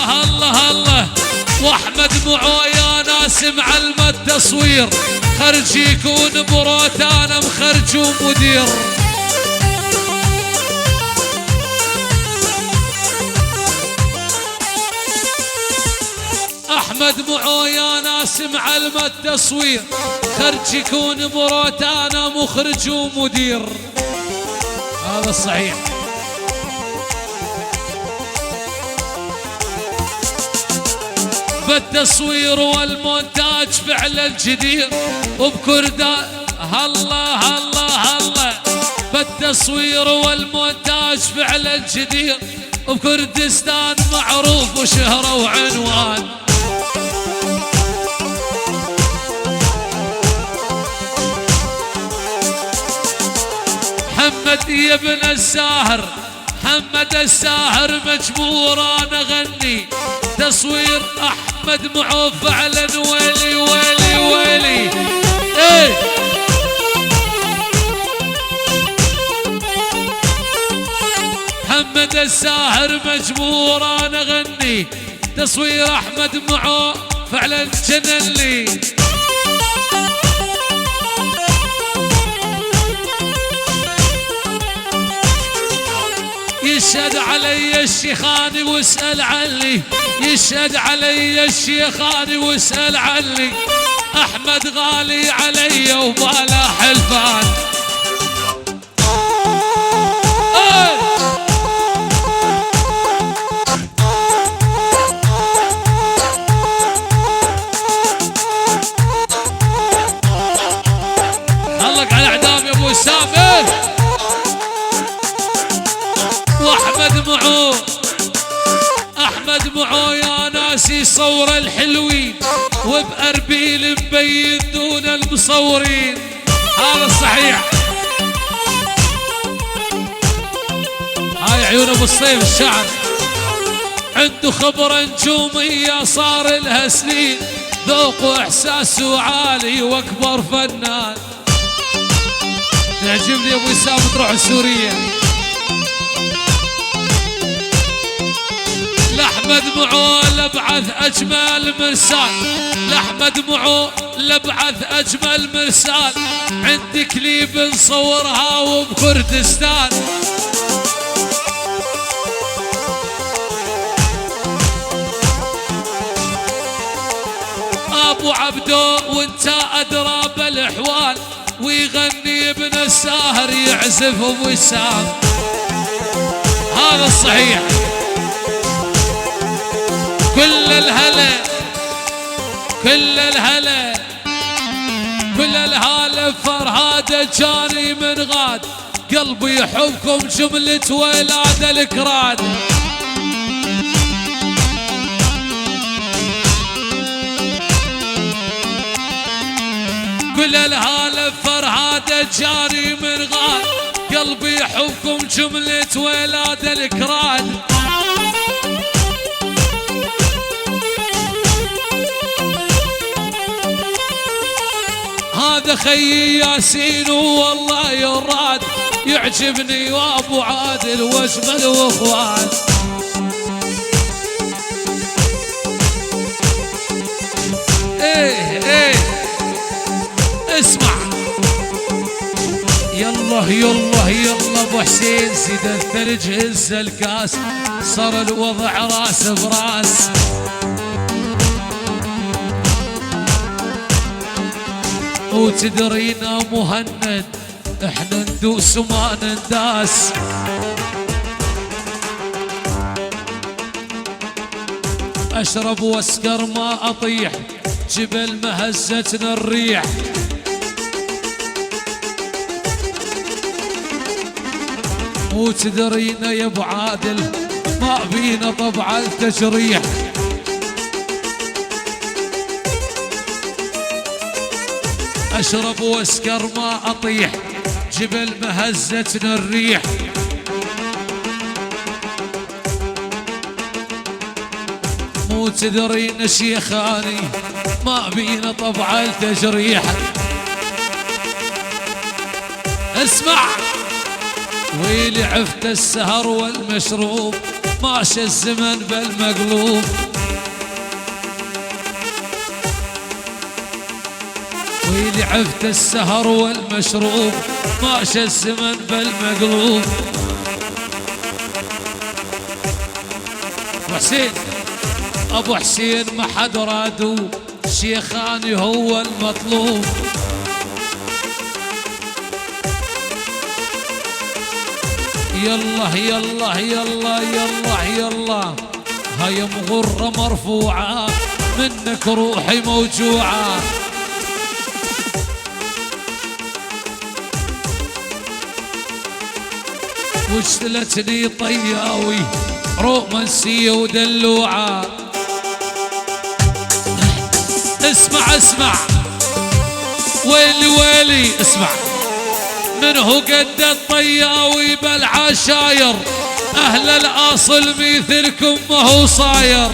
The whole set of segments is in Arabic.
الله الله الله. واحمد معو يا ناس معلم التصوير، خرج يكون بروتانا مخرج ومدير. احمد معو يا ناس معلم التصوير، خرج يكون بروتانا مخرج ومدير. هذا الصحيح. بالتصوير والمونتاج فعلا جدير، وبكردا الله الله الله. بالتصوير والمونتاج فعلا جدير، وبكردستان معروف وشهرة وعنوان. محمد يا ابن الساهر، محمد الساهر مجبور انا اغني. تصوير احمد معو فعلا ويلي ويلي ويلي. ايه محمد الساهر مجبور انا اغني. تصوير احمد معو فعلا جنن لي. يشهد علي الشيخاني واسأل عني، يشهد علي الشيخاني واسأل عني. احمد غالي علي وبالا حلفان. خلك على اعدام يا ابو وسام. واحمد معو، احمد معو يا ناس يصور الحلوين، وبأربيل مبين دون المصورين. هذا الصحيح. هاي عيون ابو الصيف الشعر، عنده خبرة نجومية صار لها سنين، ذوق واحساسه عالي واكبر فنان. تعجبني ابو وسام تروح سوريا. لأحمد معو لبعث أجمل مرسال، لأحمد معو لبعث أجمل مرسال. عندي كليب نصورها وبكردستان. أبو عبدو وانت أدرى بالأحوال، ويغني ابن الساهر يعزف أبو وسام. هذا الصحيح. كل الهلا كل الهلا كل الهلا فرهاد جاني من غاد، قلبي يحبكم جملة ولاد الكراد. كل الهلا فرهاد جاني من غاد، قلبي يحبكم جملة ولاد الكراد. هذا خيي ياسين والله يراد، يعجبني وابو عادل واجمل واخوان. ايه ايه اسمع. يلا يلا يلا ابو حسين زيد الثلج هز الكاس، صار الوضع راس براس. وتدرينا مهند احنا ندوس وما ننداس. اشرب واسكر ما اطيح، جبل مهزتنا الريح. وتدرينا يا ابو عادل ما بينا طبع التجريح. اشرب واسكر ما اطيح، جبل مهزتنا الريح. مو تدرين شيخاني ما بينا طبع التجريح. اسمع. ويلي عفت السهر والمشروب ماشى الزمن بالمقلوب. ويلي عفت السهر والمشروب ماشى الزمن بالمقلوب. وحسين ابو حسين ما حد رادو شيخاني هو المطلوب. يلا يلا يلا يلا يلا هاي مغرة مرفوعة منك روحي موجوعة. واشتلتني طياوي رومانسية ودلوعة. اسمع اسمع ويلي ويلي اسمع، من هو قد الطياوي بالعشاير اهل الاصل مثلكم ما هو صاير.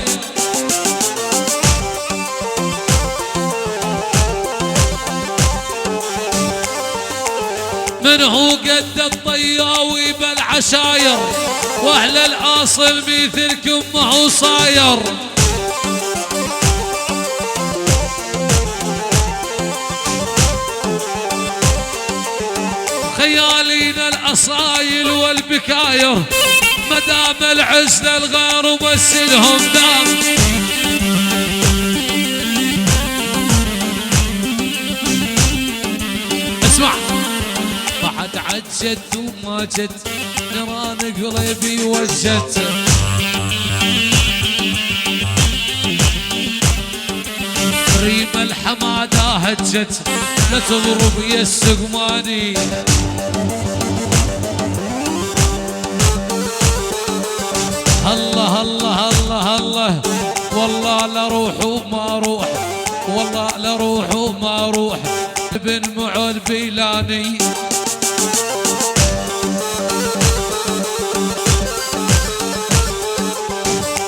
من هو قد الطياوي بالعشاير واهل الاصل مثلكم ما هو صاير. خيالينا الاصايل والبكاير مدام العز للغير ومسلهم دام. اسمع بعد عجت وما جت نيران قلبي وجت. ريم الحمادة هجت لا تضرب يا السقماني. الله الله الله الله والله لا روح وما روح، والله لا روح وما روح ابن معود بيلاني.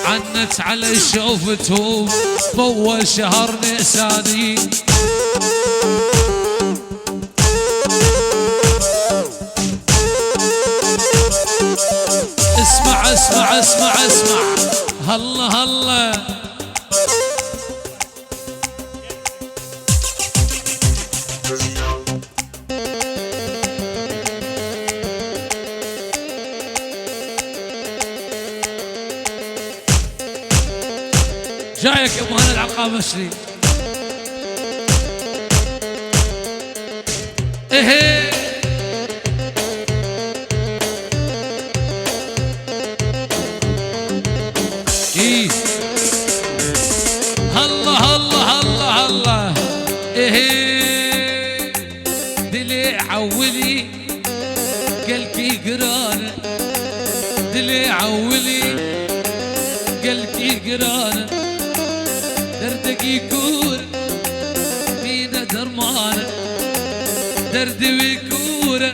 عنت على شوفته بأول شهر نيساني. اسمع اسمع اسمع اسمع هلا هلا جايك يا ابو هنا العقام شريف. ايه ايه هلا هلا هلا هلا ايه دلي عولي قلبي قرانه، دلي عولي قلبي قرانه. دردك يكون فينا درمانه، درد ويكون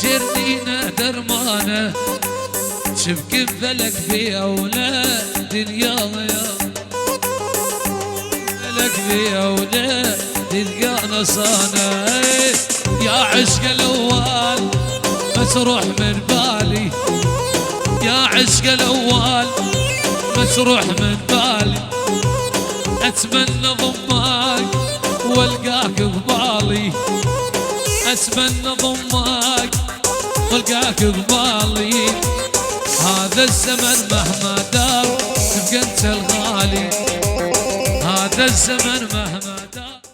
جرنينا درمانه. شبك فلك في اولاد دنيا يا فلك في اولاد دنيا نصانه. يا عشق الاول ما تروح من بالي، يا عشق الاول ما تروح من بالي. اتمنى ضمك والقاك ببالي، اتمنى ضمك والقاك ببالي. هذا الزمن مهما دار تبقى انت الغالي، هذا الزمن مهما دار.